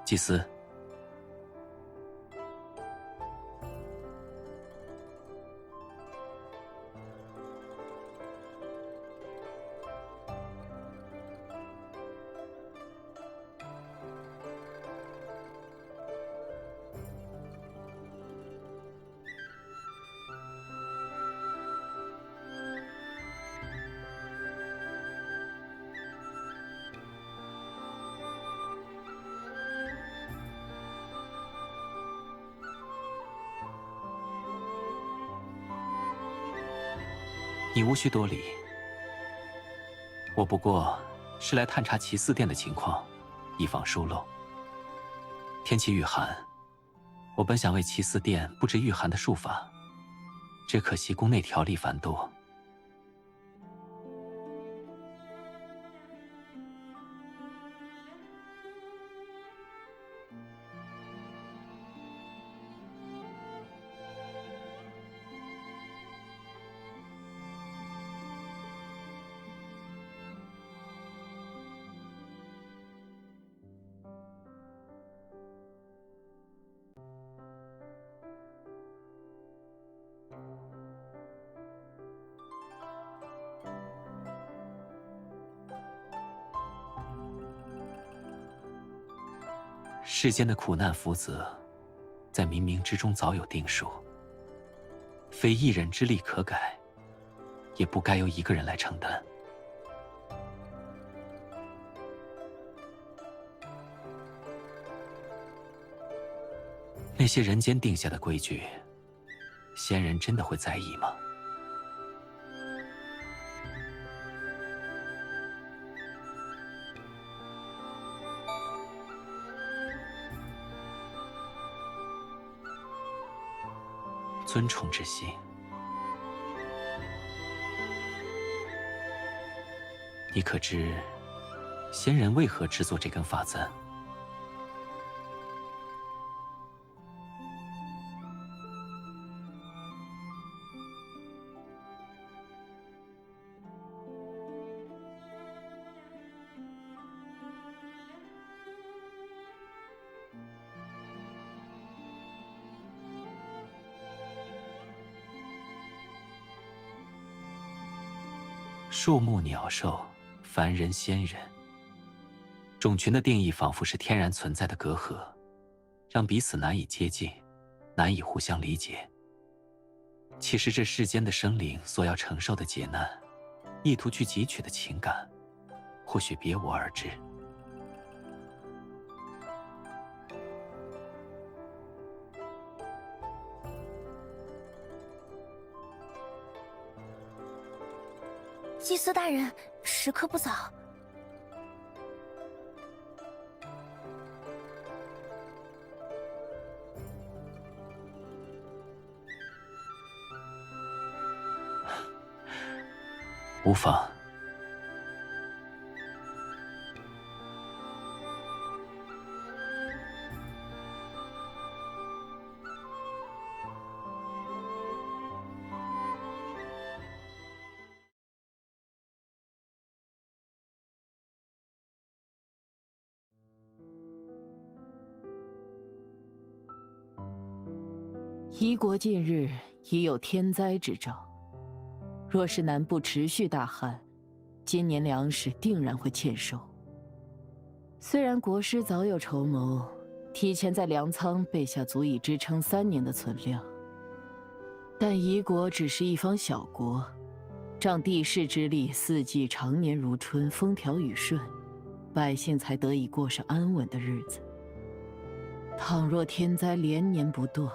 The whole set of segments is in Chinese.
祭司，你无需多礼，我不过是来探查齐寺殿的情况，以防疏漏。天气愈寒，我本想为齐寺殿布置御寒的术法，只可惜宫内条例繁多。世间的苦难福泽，在冥冥之中早有定数，非一人之力可改，也不该由一个人来承担。那些人间定下的规矩，仙人真的会在意吗？尊崇之心，你可知仙人为何制作这根发簪？树木鸟兽，凡人仙人，种群的定义仿佛是天然存在的隔阂，让彼此难以接近，难以互相理解。其实这世间的生灵所要承受的劫难，意图去汲取的情感，或许别我而知。祭司大人，时刻不早。无妨。夷国近日已有天灾之兆，若是南部持续大旱，今年粮食定然会欠收。虽然国师早有筹谋，提前在粮仓备下足以支撑3年的存量，但夷国只是一方小国，仗地势之力，四季常年如春，风调雨顺，百姓才得以过上安稳的日子。倘若天灾连年不断，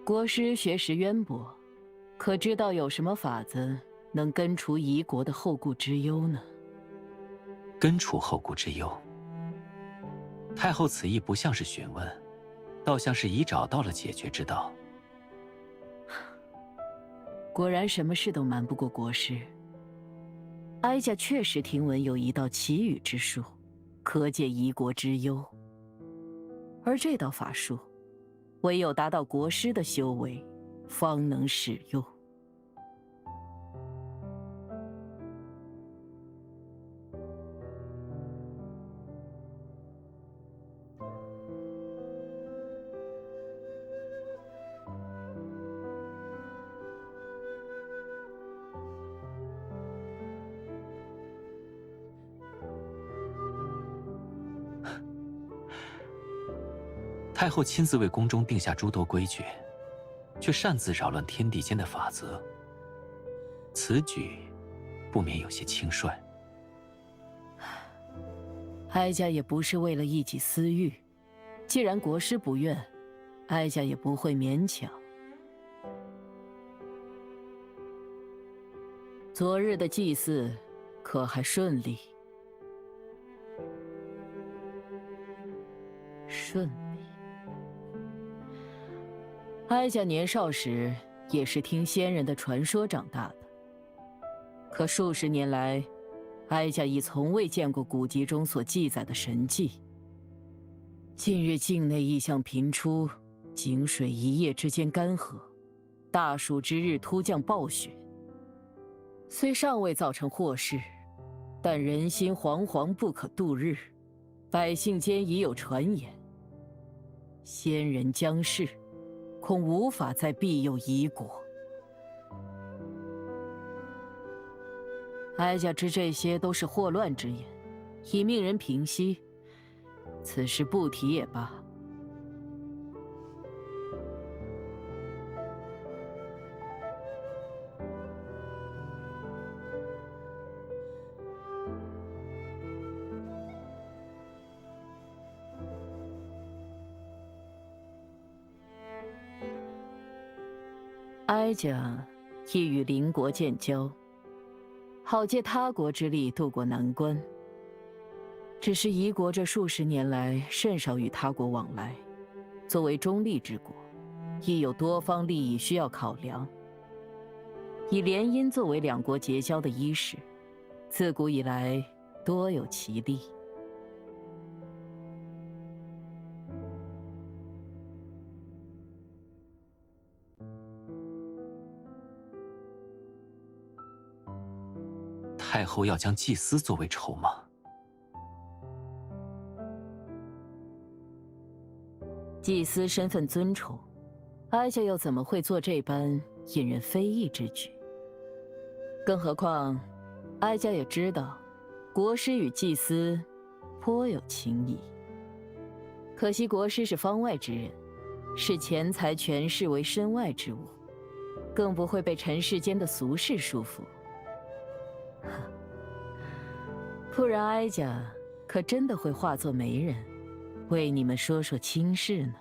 国师学识渊博，可知道有什么法子能根除夷国的后顾之忧呢？根除后顾之忧。太后此意不像是询问，倒像是已找到了解决之道。果然什么事都瞒不过国师。哀家确实听闻有一道奇语之术，可解夷国之忧。而这道法术，唯有达到国师的修为，方能使用。太后亲自为宫中定下诸多规矩，却擅自扰乱天地间的法则，此举不免有些轻率。哀家也不是为了一己私欲，既然国师不愿，哀家也不会勉强。昨日的祭祀可还顺利？顺利。哀家年少时也是听先人的传说长大的，可数十年来，哀家已从未见过古籍中所记载的神迹。近日境内异象频出，井水一夜之间干涸，大暑之日突降暴雪。虽尚未造成祸事，但人心惶惶不可度日，百姓间已有传言，先人将逝，恐无法再庇佑夷国。哀家知这些都是祸乱之言，已命人平息，此事不提也罢。哀家亦与邻国建交，好借他国之力渡过难关。只是夷国这数十年来甚少与他国往来，作为中立之国，亦有多方利益需要考量。以联姻作为两国结交的伊始，自古以来多有其利。太后要将祭司作为筹码。祭司身份尊崇，哀家又怎么会做这般引人非议之举？更何况，哀家也知道，国师与祭司颇有情谊。可惜国师是方外之人，视钱财权势为身外之物，更不会被尘世间的俗事束缚。不然哀家可真的会化作媒人，为你们说说亲事呢。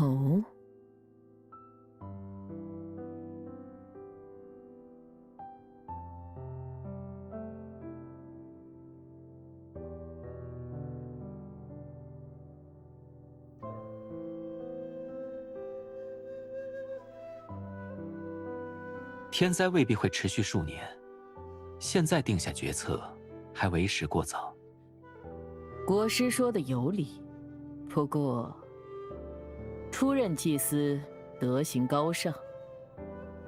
哦，天灾未必会持续数年，现在定下决策还为时过早。国师说的有理，不过出任祭司德行高尚，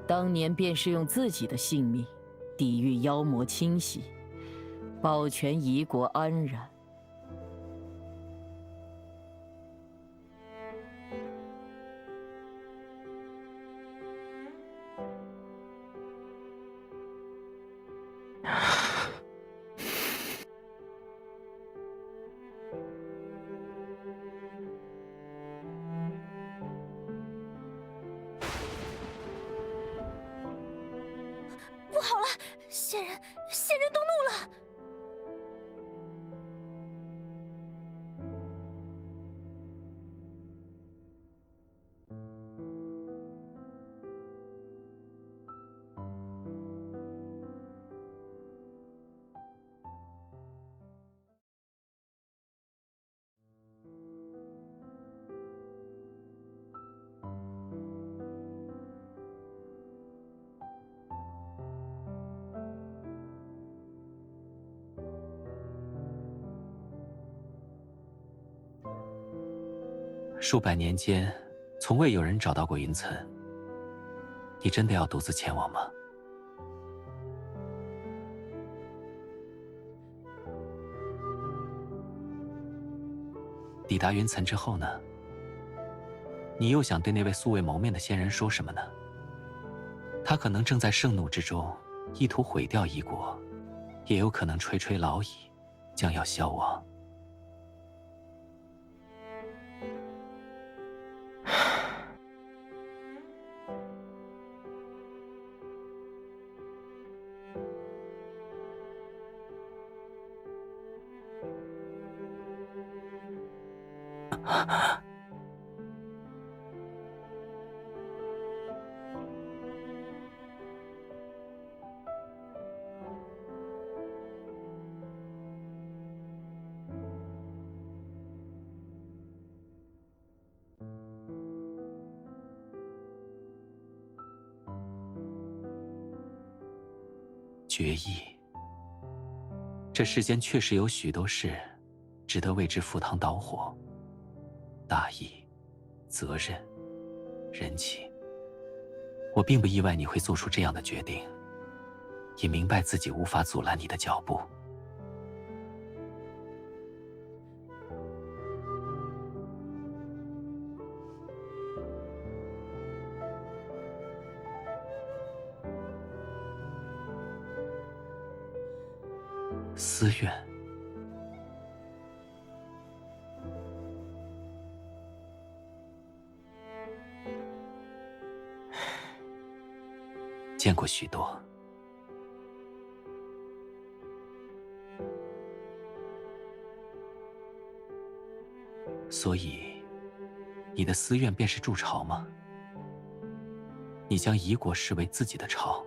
当年便是用自己的性命抵御妖魔侵袭，保全夷国安然。不好了，仙人动怒了！数百年间，从未有人找到过云岑。你真的要独自前往吗？抵达云岑之后呢？你又想对那位素未谋面的仙人说什么呢？他可能正在盛怒之中，意图毁掉夷国，也有可能垂垂老矣，将要消亡。决意。这世间确实有许多事，值得为之赴汤蹈火。大义、责任、人情。我并不意外你会做出这样的决定，也明白自己无法阻拦你的脚步。私怨。见过许多。所以，你的私怨便是筑巢吗？你将夷国视为自己的巢。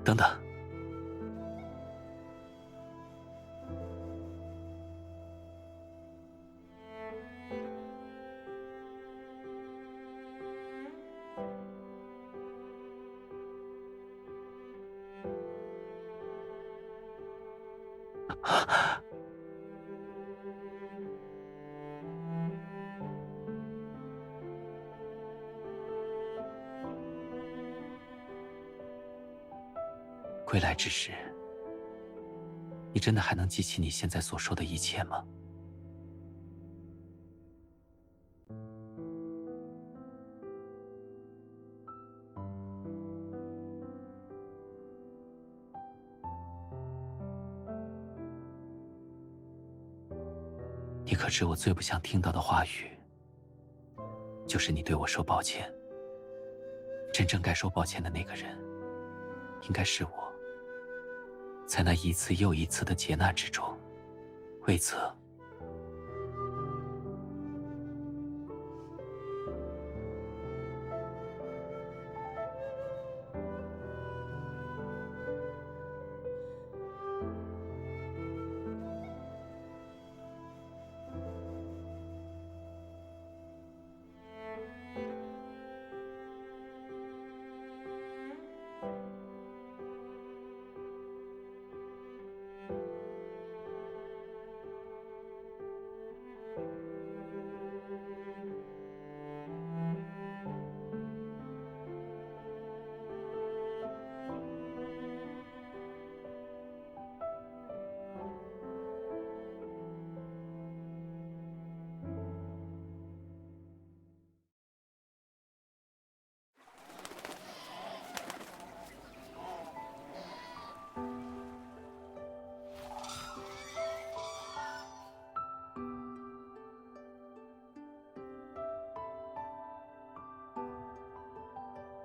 等等。归来之时，你真的还能记起你现在所说的一切吗？可知我最不想听到的话语，就是你对我说抱歉。真正该说抱歉的那个人，应该是我。在那一次又一次的接纳之中，为此，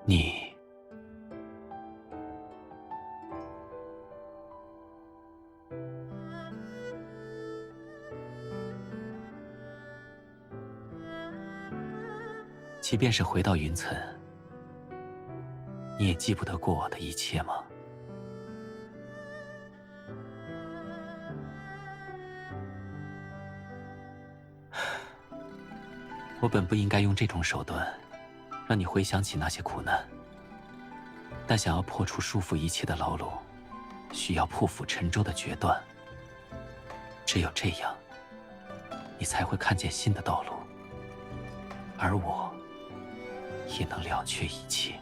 你即便是回到云层，你也记不得过往的一切吗？我本不应该用这种手段，让你回想起那些苦难。但想要破除束缚一切的牢笼，需要破釜沉舟的决断。只有这样，你才会看见新的道路，而我也能了却一切。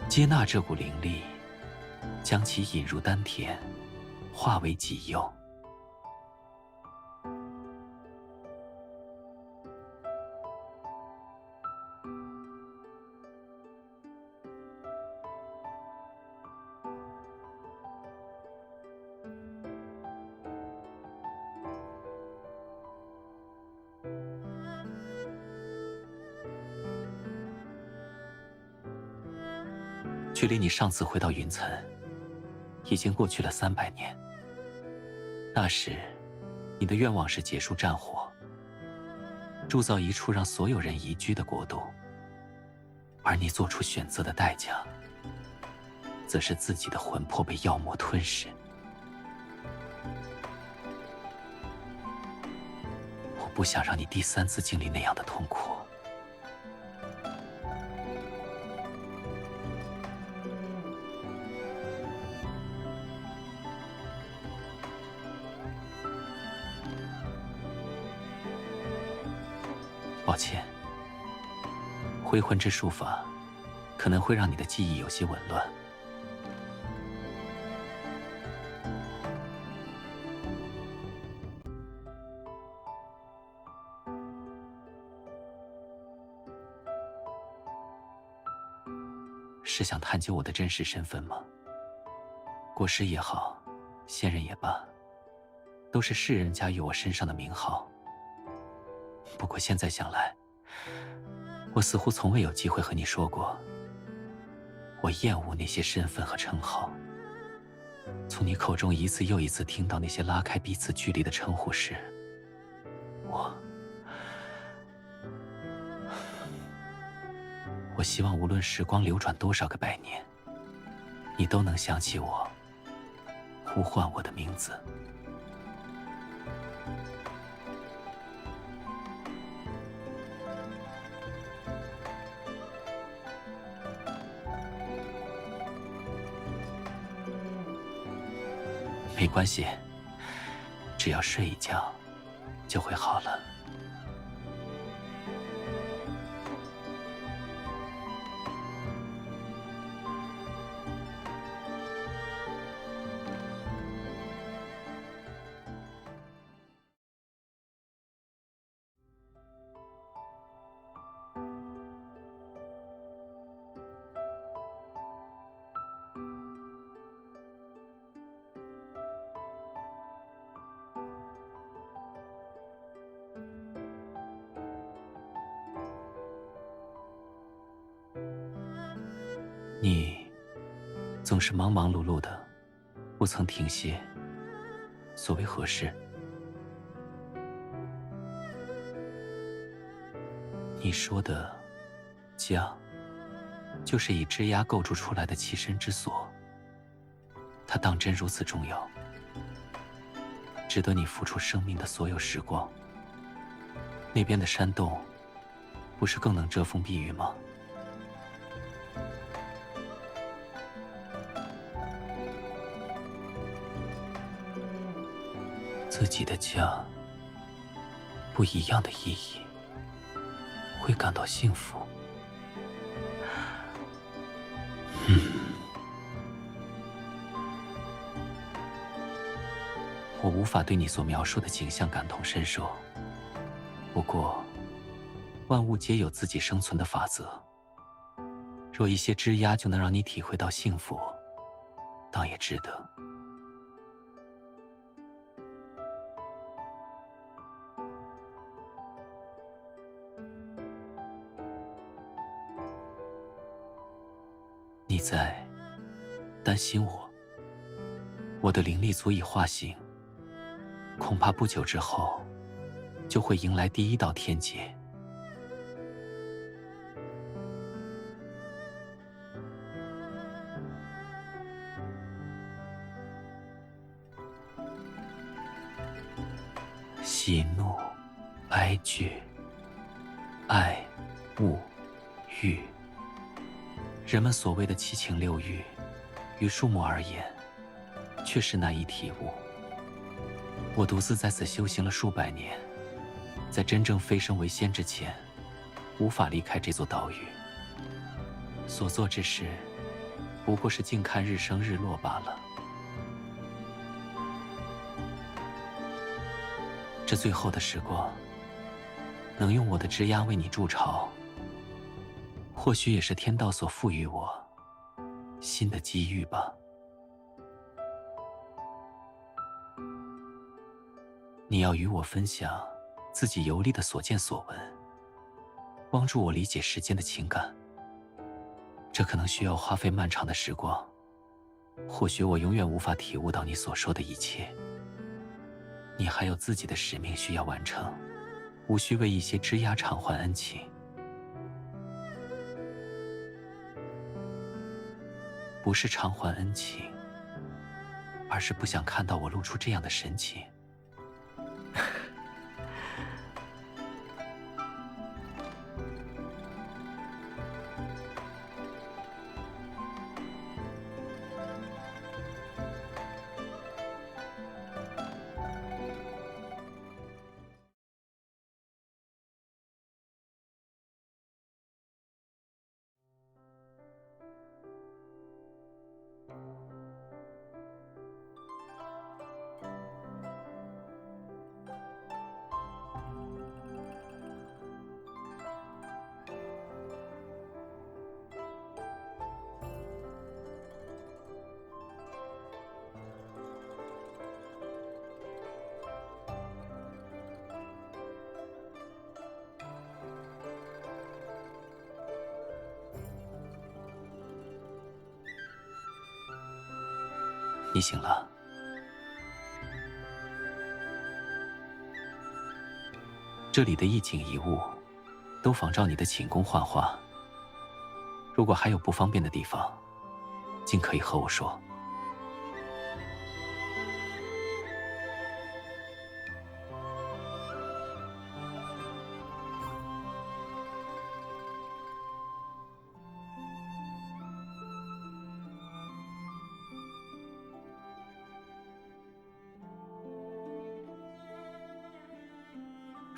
接纳这股灵力，将其引入丹田，化为己用。距离你上次回到云层，已经过去了300年。那时，你的愿望是结束战火，铸造一处让所有人宜居的国度，而你做出选择的代价，则是自己的魂魄被妖魔吞噬。我不想让你第3次经历那样的痛苦。抱歉，回魂之术法可能会让你的记忆有些紊乱。是想探究我的真实身份吗？国师也好，仙人也罢，都是世人加于我身上的名号。不过现在想来，我似乎从未有机会和你说过，我厌恶那些身份和称号。从你口中一次又一次听到那些拉开彼此距离的称呼时，我希望无论时光流转多少个百年，你都能想起我，呼唤我的名字。没关系，只要睡一觉，就会好了。你总是忙忙碌碌的，不曾停歇。所谓何事？你说的家，就是以枝桠构筑出来的栖身之所。它当真如此重要，值得你付出生命的所有时光。那边的山洞，不是更能遮风避雨吗？自己的家，不一样的意义，会感到幸福。我无法对你所描述的景象感同身受，不过，万物皆有自己生存的法则。若一些枝桠就能让你体会到幸福，当也值得。你在担心我？我的灵力足以化形，恐怕不久之后，就会迎来第一道天劫。喜怒哀惧爱恶欲，人们所谓的七情六欲，于数目而言，确实难以体悟。我独自在此修行了数百年，在真正飞升为仙之前，无法离开这座岛屿。所做之事，不过是静看日升日落罢了。这最后的时光，能用我的枝桠为你筑巢，或许也是天道所赋予我新的机遇吧。你要与我分享自己游历的所见所闻，帮助我理解世间的情感。这可能需要花费漫长的时光，或许我永远无法体悟到你所说的一切。你还有自己的使命需要完成，无需为一些枝桠偿还恩情。不是偿还恩情，而是不想看到我露出这样的神情。你醒了。这里的一景一物，都仿照你的寝宫幻化。如果还有不方便的地方，尽可以和我说。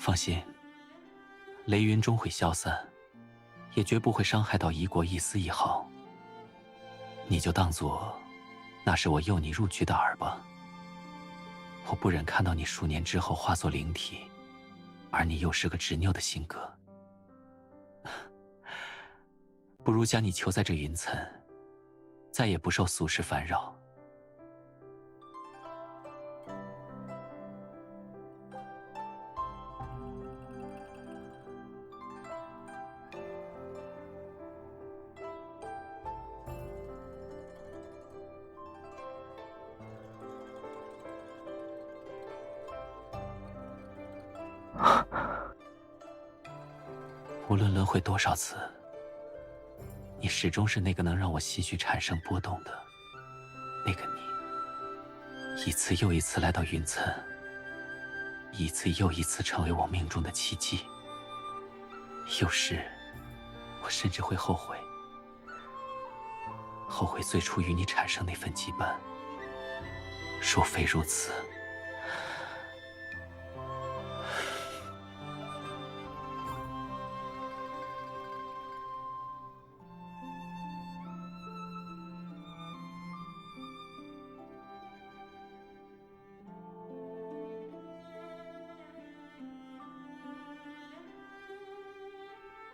放心，雷云终会消散，也绝不会伤害到夷国一丝一毫。你就当作那是我诱你入局的饵吧。我不忍看到你数年之后化作灵体，而你又是个执拗的性格。不如将你囚在这云层，再也不受俗事烦扰。无论轮回多少次，你始终是那个能让我心绪产生波动的那个你。一次又一次来到云层，一次又一次成为我命中的奇迹。有时，我甚至会后悔，后悔最初与你产生那份羁绊。若非如此，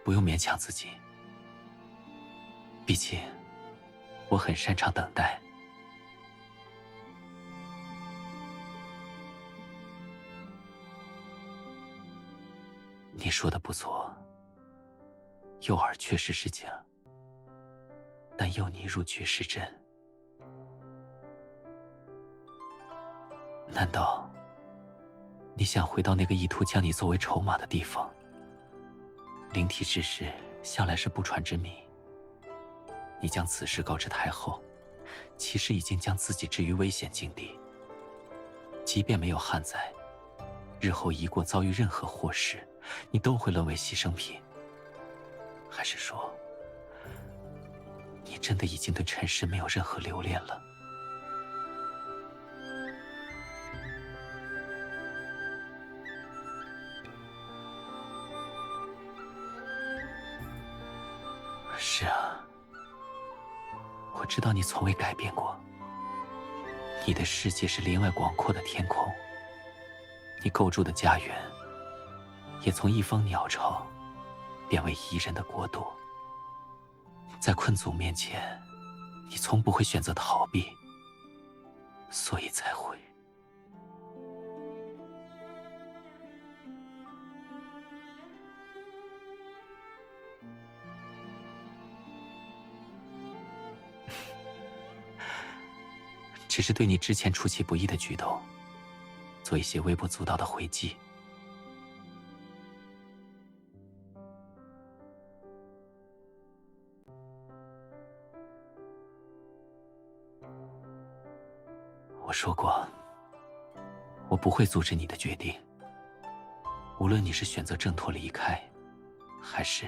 不用勉强自己，毕竟我很擅长等待。你说的不错，诱饵确实是假，但诱你入局是真。难道你想回到那个意图将你作为筹码的地方？灵体之事向来是不传之谜，你将此事告知太后，其实已经将自己置于危险境地。即便没有汉在，日后一过遭遇任何祸事，你都会沦为牺牲品。还是说，你真的已经对尘世没有任何留恋了？是啊，我知道你从未改变过。你的世界是林外广阔的天空，你构筑的家园也从一方鸟巢变为宜人的国度。在困阻面前，你从不会选择逃避，所以才会。只是对你之前出其不意的举动，做一些微不足道的回击。我说过，我不会阻止你的决定，无论你是选择挣脱离开，还是……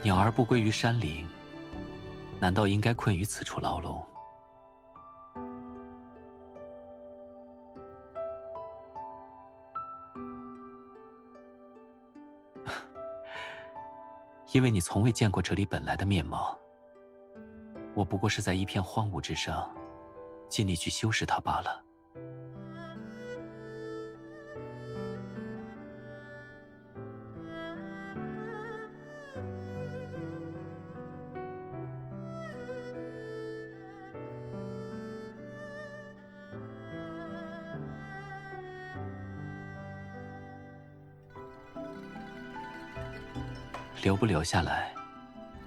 鸟儿不归于山林，难道应该困于此处牢笼？因为你从未见过这里本来的面貌，我不过是在一片荒芜之上，尽力去修饰它罢了。留不留下来，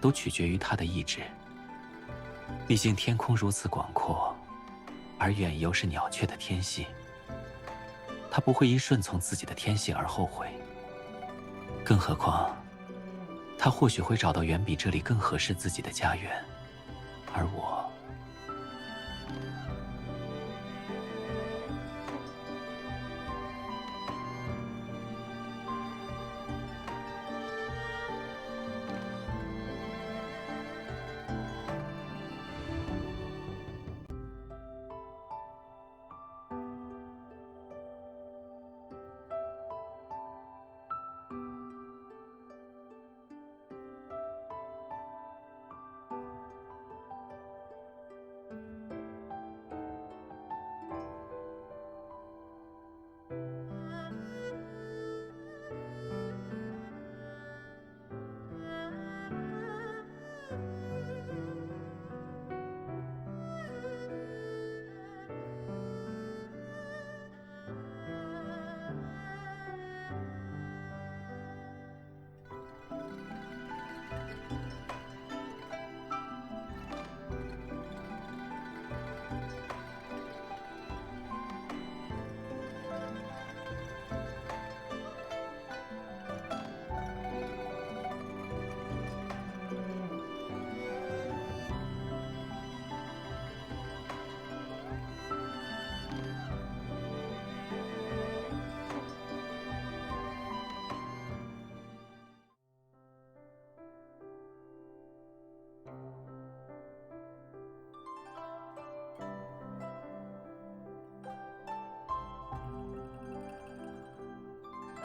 都取决于他的意志。毕竟天空如此广阔，而远游是鸟雀的天性，他不会因顺从自己的天性而后悔。更何况，他或许会找到远比这里更合适自己的家园，而我……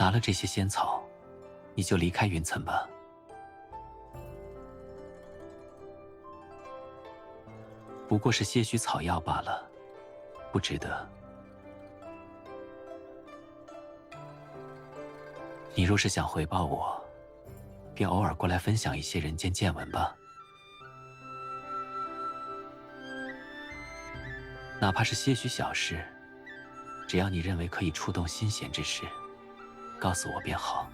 拿了这些仙草，你就离开云层吧。不过是些许草药罢了，不值得。你若是想回报我，便偶尔过来分享一些人间见闻吧。哪怕是些许小事，只要你认为可以触动心弦之事，告诉我便好。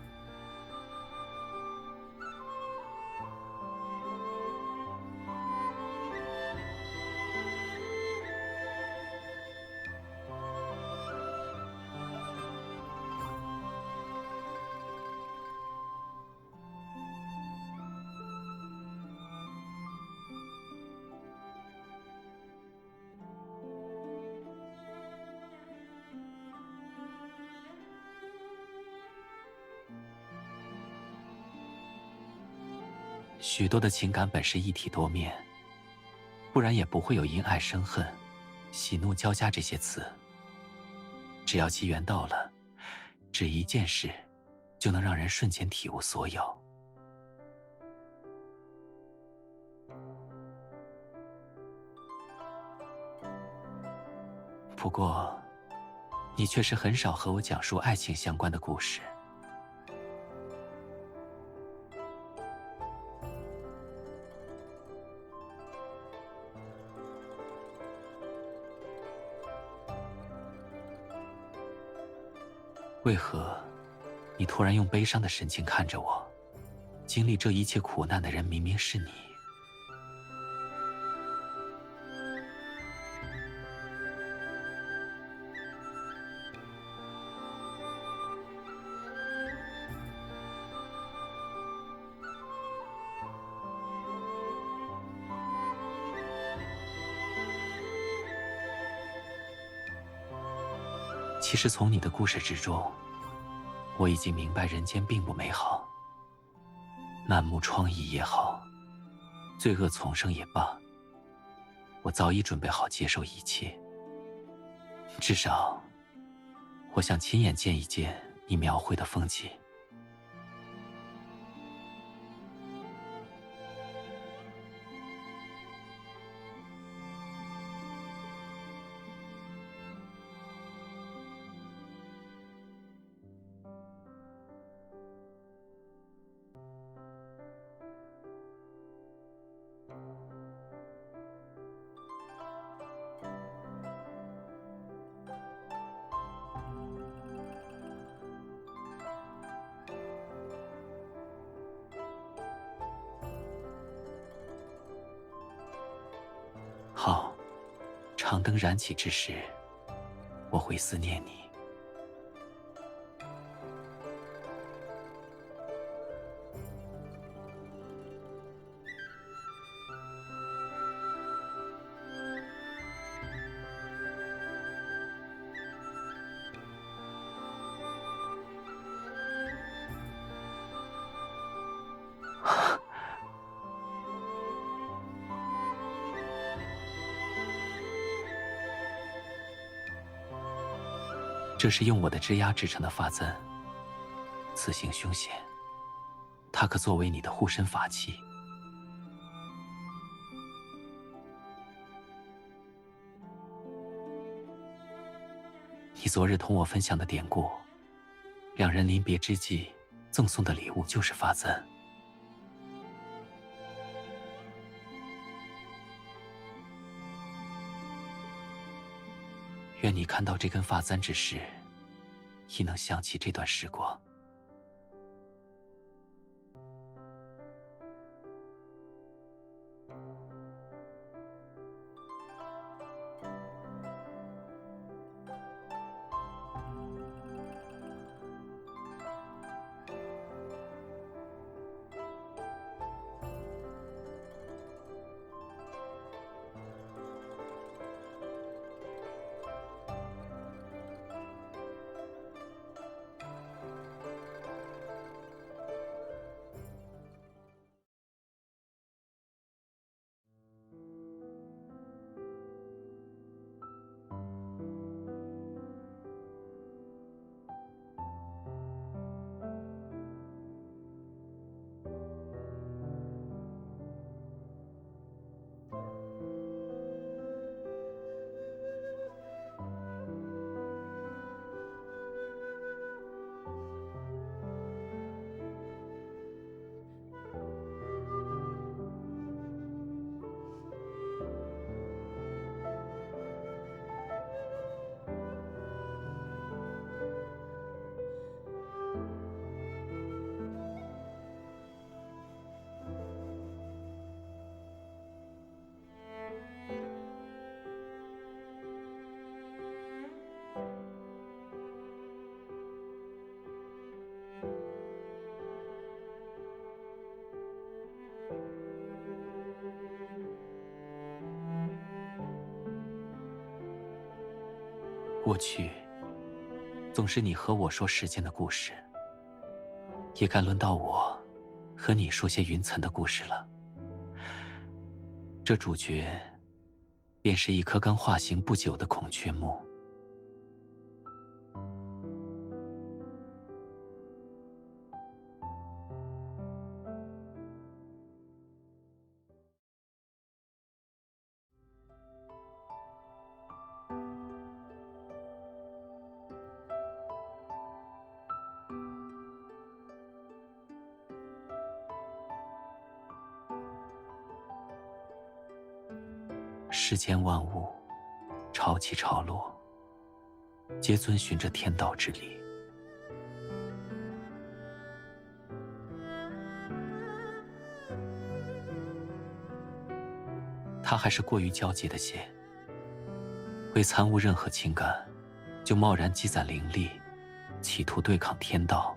许多的情感本是一体多面，不然也不会有因爱生恨、喜怒交加这些词。只要机缘到了，只一件事，就能让人瞬间体悟所有。不过，你却是很少和我讲述爱情相关的故事。为何你突然用悲伤的神情看着我？经历这一切苦难的人明明是你。其实从你的故事之中，我已经明白人间并不美好。满目疮痍也好，罪恶丛生也罢，我早已准备好接受一切。至少，我想亲眼见一见你描绘的风景。长灯燃起之时，我会思念你。这是用我的枝桠制成的发簪，此行凶险，它可作为你的护身法器。你昨日同我分享的典故，两人临别之际赠送的礼物就是发簪。愿你看到这根发簪之时，亦能想起这段时光。过去，总是你和我说世间的故事，也该轮到我和你说些云层的故事了。这主角，便是一棵刚化形不久的孔雀木。世间万物，潮起潮落，皆遵循着天道之理。它还是过于皎洁的线，未参悟任何情感，就贸然积攒灵力，企图对抗天道，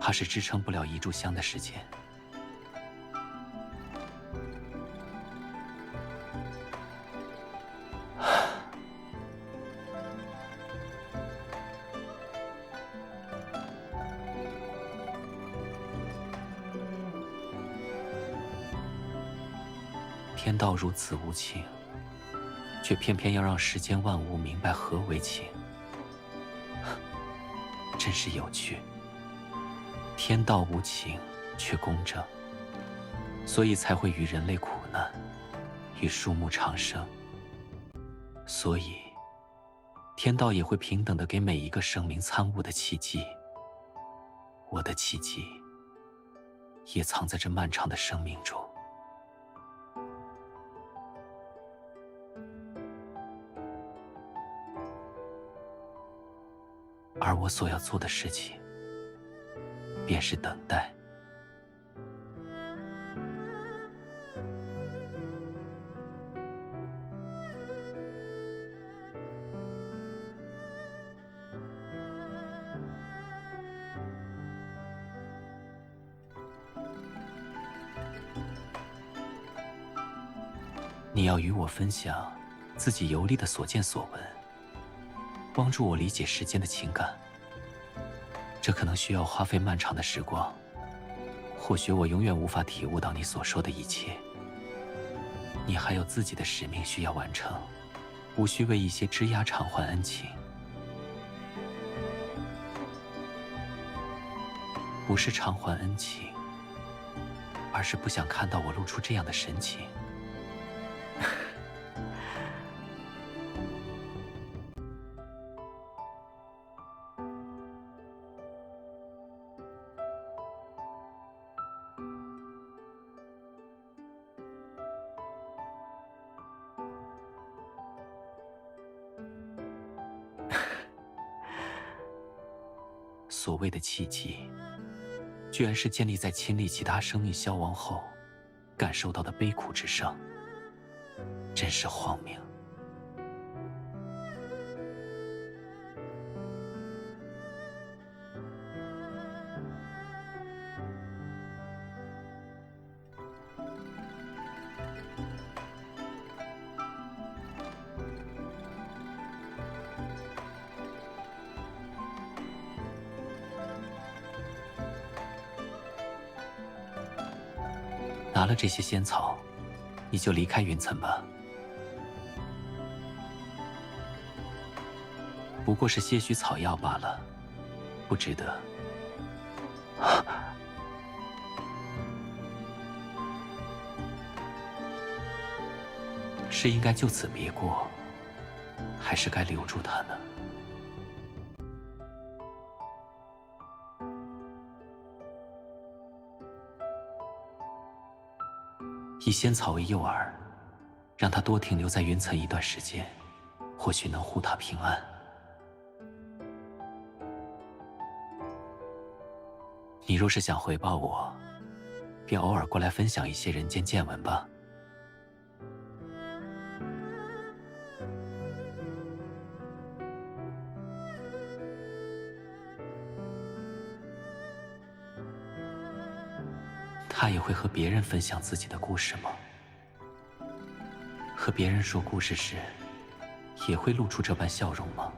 怕是支撑不了一炷香的时间。天道如此无情，却偏偏要让世间万物明白何为情，真是有趣。天道无情，却公正，所以才会与人类苦难，与树木长生。所以，天道也会平等地给每一个生灵参悟的契机。我的契机，也藏在这漫长的生命中。而我所要做的事情，便是等待。你要与我分享自己游历的所见所闻，帮助我理解世间的情感。这可能需要花费漫长的时光，或许我永远无法体悟到你所说的一切。你还有自己的使命需要完成，无需为一些枝桠偿还恩情。不是偿还恩情，而是不想看到我露出这样的神情。所谓的契机，居然是建立在亲历其他生命消亡后感受到的悲苦之上，真是荒谬。拿了这些仙草，你就离开云层吧。不过是些许草药罢了，不值得。是应该就此别过，还是该留住它呢？以仙草为诱饵，让它多停留在云层一段时间，或许能护它平安。你若是想回报我，便偶尔过来分享一些人间见闻吧。他也会和别人分享自己的故事吗？和别人说故事时，也会露出这般笑容吗？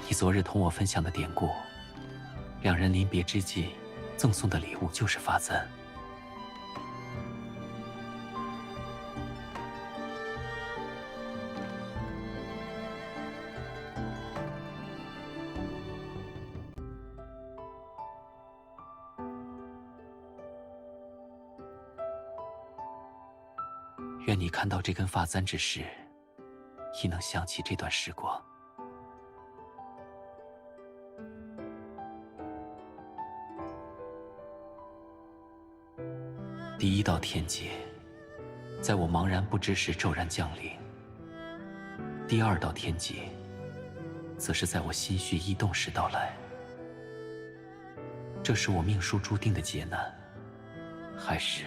你昨日同我分享的典故，两人临别之际赠送的礼物就是发簪。愿你看到这根发簪之时，亦能想起这段时光。第一道天劫，在我茫然不知时骤然降临；第二道天劫，则是在我心绪异动时到来。这是我命数注定的劫难，还是……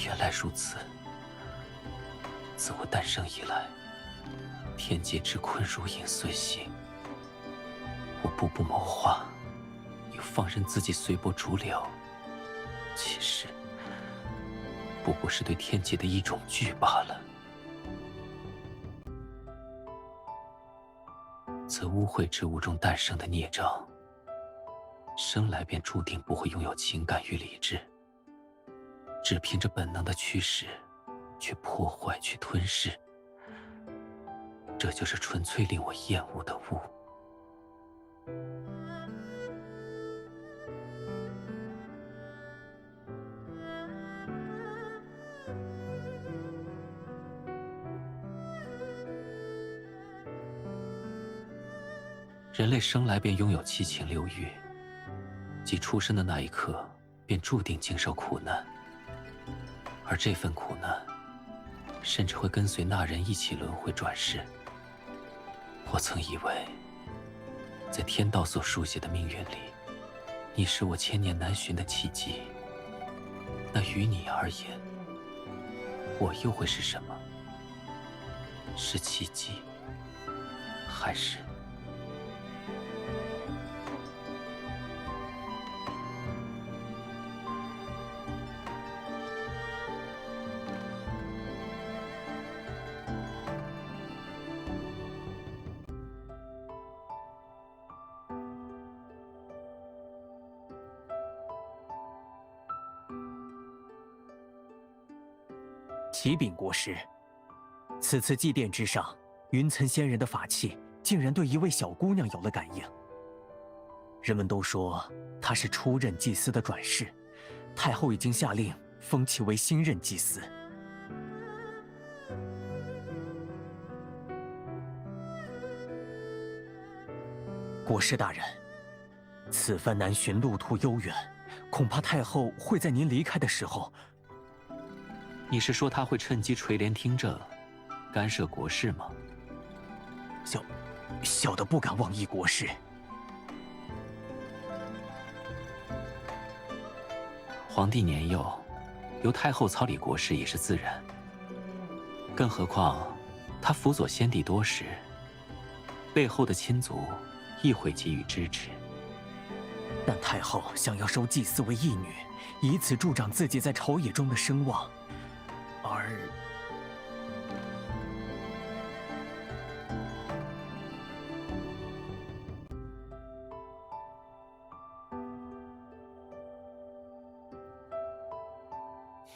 原来如此。自我诞生以来，天劫之困如影随形。我步步谋划，又放任自己随波逐流，其实不过是对天劫的一种惧罢了。自污秽之物中诞生的孽障，生来便注定不会拥有情感与理智，只凭着本能的驱使，去破坏，去吞噬。这就是纯粹令我厌恶的物。人类生来便拥有七情六欲，己出生的那一刻，便注定经受苦难，而这份苦难，甚至会跟随那人一起轮回转世。我曾以为，在天道所书写的命运里，你是我千年难寻的契机。那于你而言，我又会是什么？是契机，还是……启禀国师，此次祭奠之上，云岑仙人的法器竟然对一位小姑娘有了感应。人们都说她是出任祭司的转世，太后已经下令封其为新任祭司。国师大人，此番南巡路途悠远，恐怕太后会在您离开的时候。你是说他会趁机垂帘听政，干涉国事吗？小的不敢妄议国事。皇帝年幼，由太后操理国事也是自然。更何况，他辅佐先帝多时，背后的亲族亦会给予支持。但太后想要收祭司为义女，以此助长自己在朝野中的声望。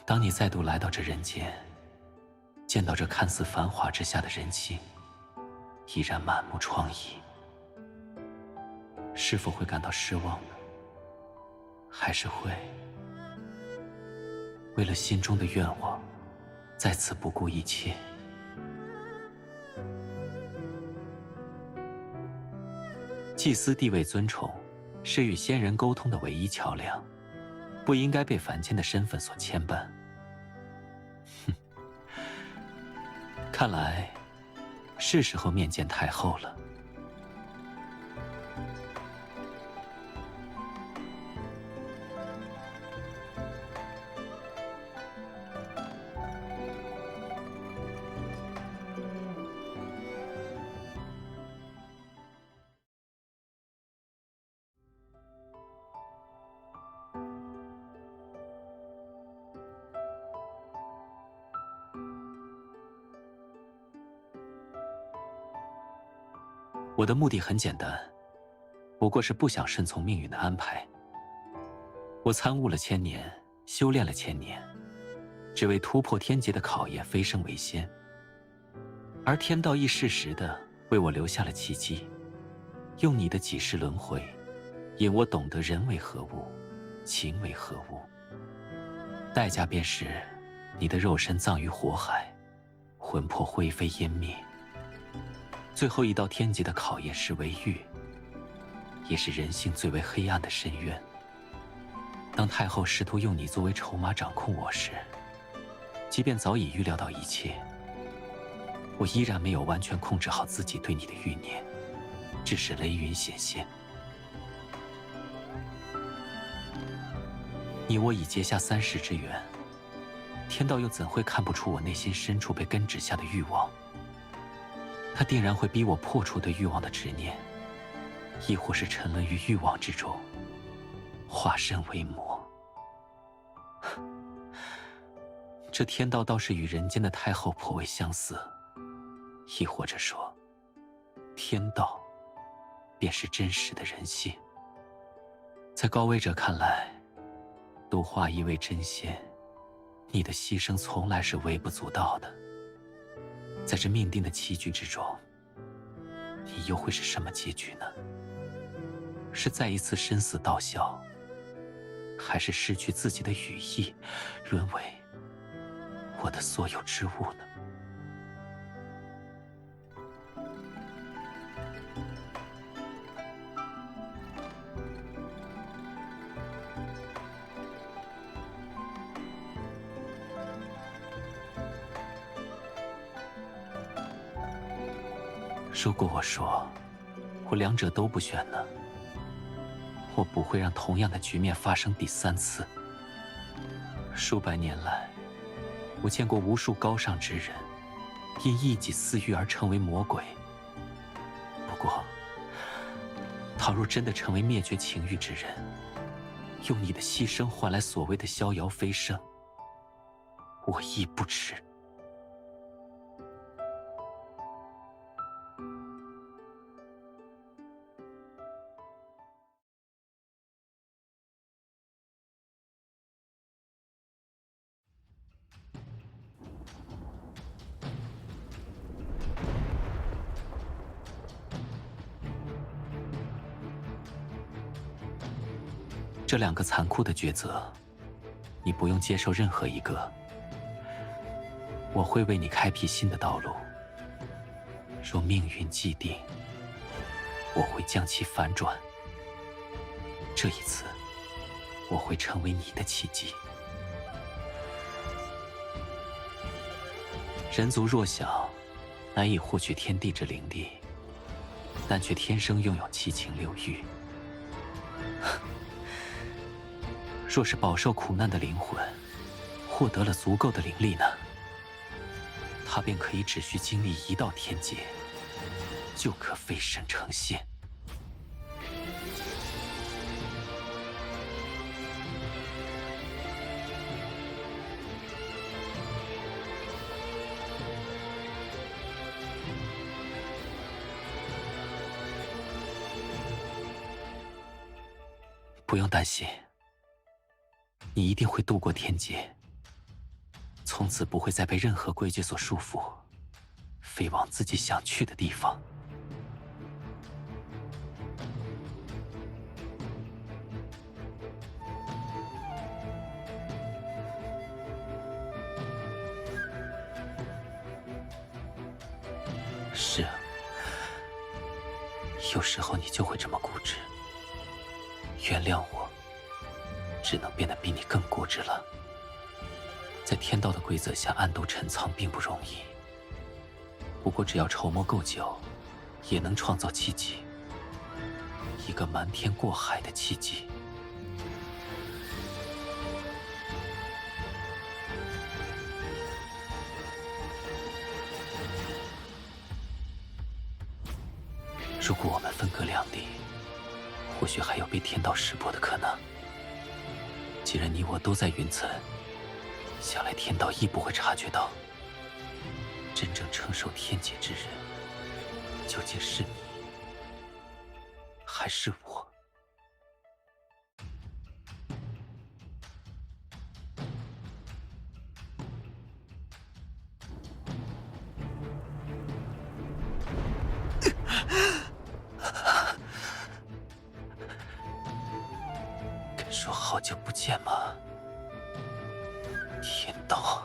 当你再度来到这人间，见到这看似繁华之下的人心，依然满目疮痍，是否会感到失望呢？还是会为了心中的愿望，再次不顾一切？祭司地位尊崇，是与仙人沟通的唯一桥梁，不应该被凡间的身份所牵绊。哼，看来是时候面见太后了。我的目的很简单，不过是不想顺从命运的安排。我参悟了千年，修炼了千年，只为突破天劫的考验，飞升为仙。而天道亦适时地为我留下了契机，用你的几世轮回，引我懂得人为何物，情为何物。代价便是你的肉身葬于火海，魂魄灰飞烟灭。最后一道天劫的考验是为狱，也是人性最为黑暗的深渊。当太后试图用你作为筹码掌控我时，即便早已预料到一切，我依然没有完全控制好自己对你的欲念，致使雷云显现。你我已结下3世之缘，天道又怎会看不出我内心深处被根植下的欲望？他定然会逼我破除对欲望的执念，亦或是沉沦于欲望之中，化身为魔。这天道倒是与人间的太后颇为相似，亦或者说，天道便是真实的人性。在高位者看来，度化一位真仙，你的牺牲从来是微不足道的。在这命定的棋局之中，你又会是什么结局呢？是再一次生死道消，还是失去自己的羽翼，沦为我的所有之物呢？如果我说我两者都不选呢？我不会让同样的局面发生第3次。数百年来，我见过无数高尚之人因一己私欲而成为魔鬼。不过，倘若真的成为灭绝情欲之人，用你的牺牲换来所谓的逍遥飞升，我亦不耻。这2个残酷的抉择，你不用接受任何一个。我会为你开辟新的道路。若命运既定，我会将其反转。这一次，我会成为你的奇迹。人族弱小，难以获取天地之灵力，但却天生拥有7情6欲。若是饱受苦难的灵魂获得了足够的灵力呢？他便可以只需经历1道天劫，就可飞升成仙。不用担心。你一定会度过天劫，从此不会再被任何规矩所束缚，飞往自己想去的地方。是啊，有时候你就会这么固执。原谅我。只能变得比你更固执了。在天道的规则下暗度陈仓并不容易，不过只要筹谋够久，也能创造奇迹，一个瞒天过海的奇迹。如果我们分隔两地，或许还有被天道识破的可能。既然你我都在云层，想来天道亦不会察觉到，真正承受天劫之人，究竟是你，还是我？敢说好久不见吗？天道。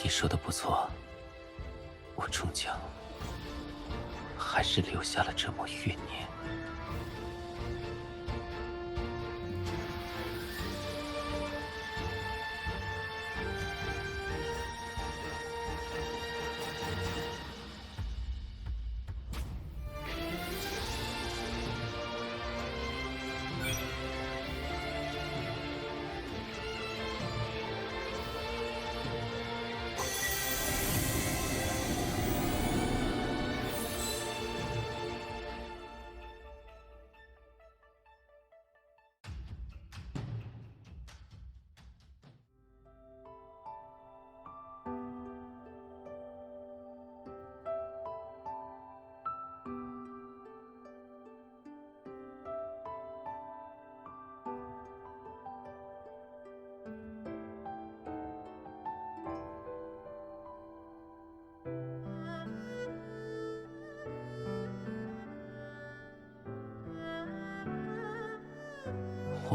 你说的不错，我终究还是留下了这抹怨念。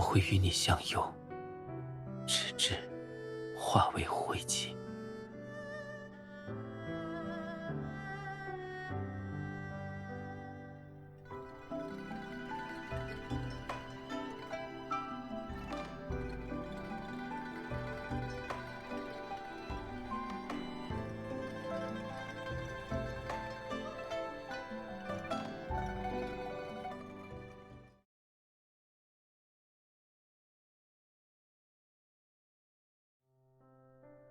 会与你相拥，直至化为灰烬。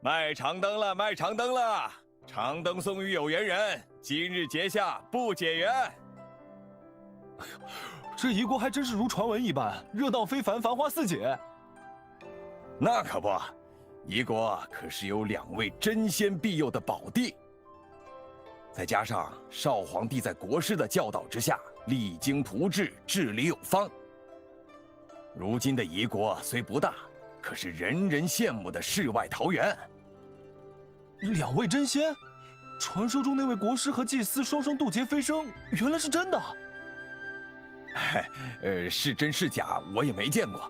卖长灯了，卖长灯了！长灯送与有缘人，今日结下不解缘。哎呦，这夷国还真是如传闻一般，热闹非凡，繁花似锦。那可不，夷国可是有2位真仙庇佑的宝地，再加上少皇帝在国师的教导之下，励精图治，治理有方。如今的夷国虽不大，可是人人羡慕的世外桃源。2位真仙，传说中那位国师和祭司双双渡劫飞升，原来是真的。是真是假我也没见过，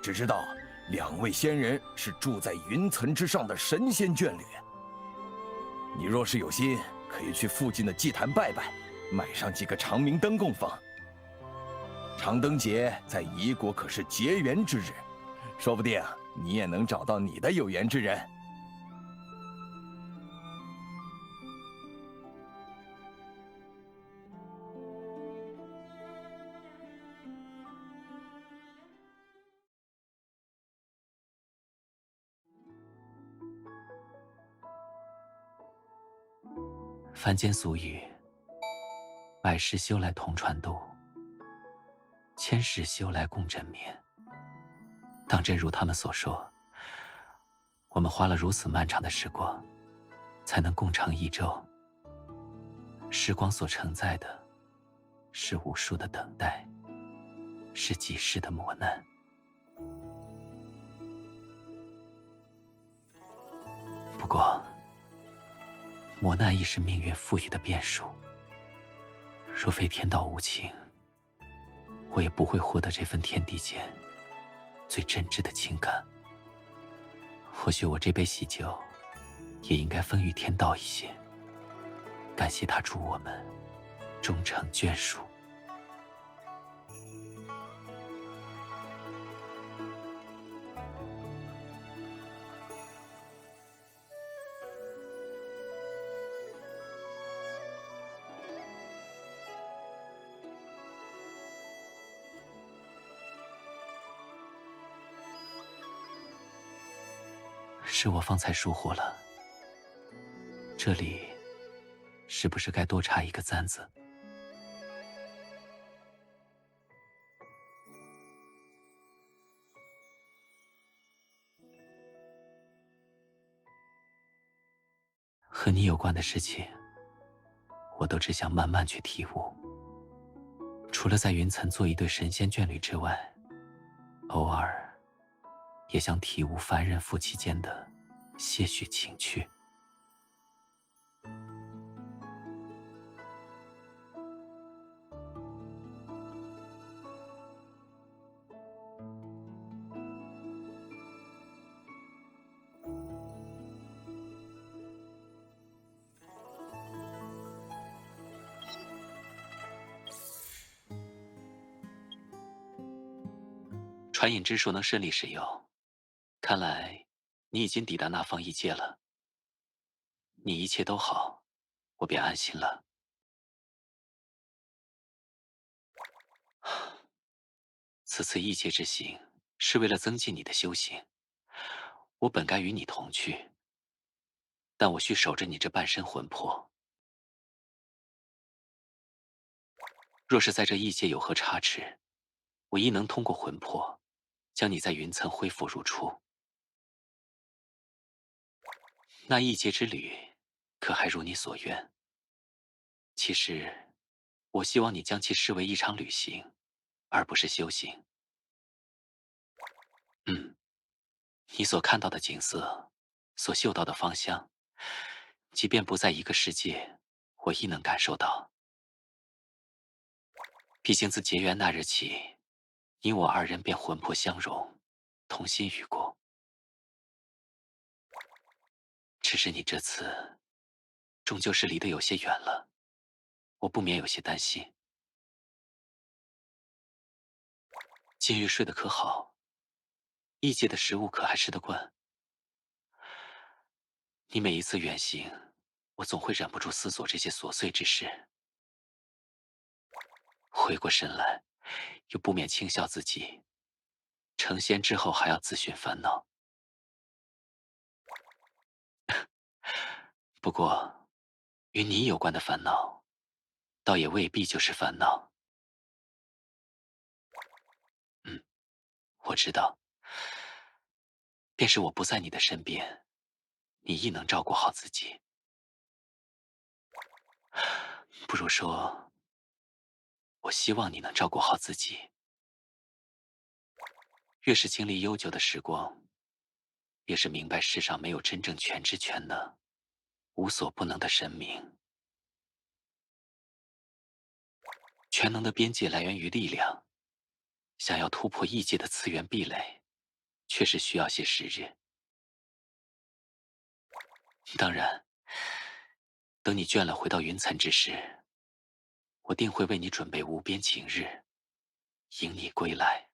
只知道2位仙人是住在云层之上的神仙眷侣。你若是有心，可以去附近的祭坛拜拜，买上几个长明灯供奉。长灯节在夷国可是结缘之日，说不定你也能找到你的有缘之人。凡间俗语：百世修来同船渡，千世修来共枕眠。当真如他们所说，我们花了如此漫长的时光，才能共尝一舟。时光所承载的，是无数的等待，是几世的磨难。不过，磨难亦是命运赋予的变数。若非天道无情，我也不会获得这份天地间最真挚的情感。或许我这杯喜酒，也应该分与天道一些，感谢他助我们终成眷属。是我方才疏忽了，这里是不是该多插一个簪子？和你有关的事情，我都只想慢慢去体悟。除了在云层做一对神仙眷侣之外，偶尔也想体悟凡人夫妻间的些许情趣。传引之术能顺利使用，看来你已经抵达那方异界了。你一切都好，我便安心了。此次异界之行是为了增进你的修行，我本该与你同去，但我需守着你这半身魂魄。若是在这异界有何差池，我亦能通过魂魄将你在云层恢复如初。那异界之旅，可还如你所愿？其实，我希望你将其视为一场旅行，而不是修行。你所看到的景色，所嗅到的芳香，即便不在一个世界，我亦能感受到。毕竟自结缘那日起，你我二人便魂魄相融，同心与共。只是你这次终究是离得有些远了，我不免有些担心。近日睡得可好？异界的食物可还吃得惯？你每一次远行，我总会忍不住思索这些琐碎之事。回过神来，又不免轻笑自己，成仙之后还要自寻烦恼。不过，与你有关的烦恼，倒也未必就是烦恼。我知道，便是我不在你的身边，你亦能照顾好自己。不如说，我希望你能照顾好自己。越是经历悠久的时光，越是明白世上没有真正全知全能、无所不能的神明。全能的边界来源于力量，想要突破异界的次元壁垒，确实需要些时日。当然，等你倦了回到云层之时，我定会为你准备无边晴日，迎你归来。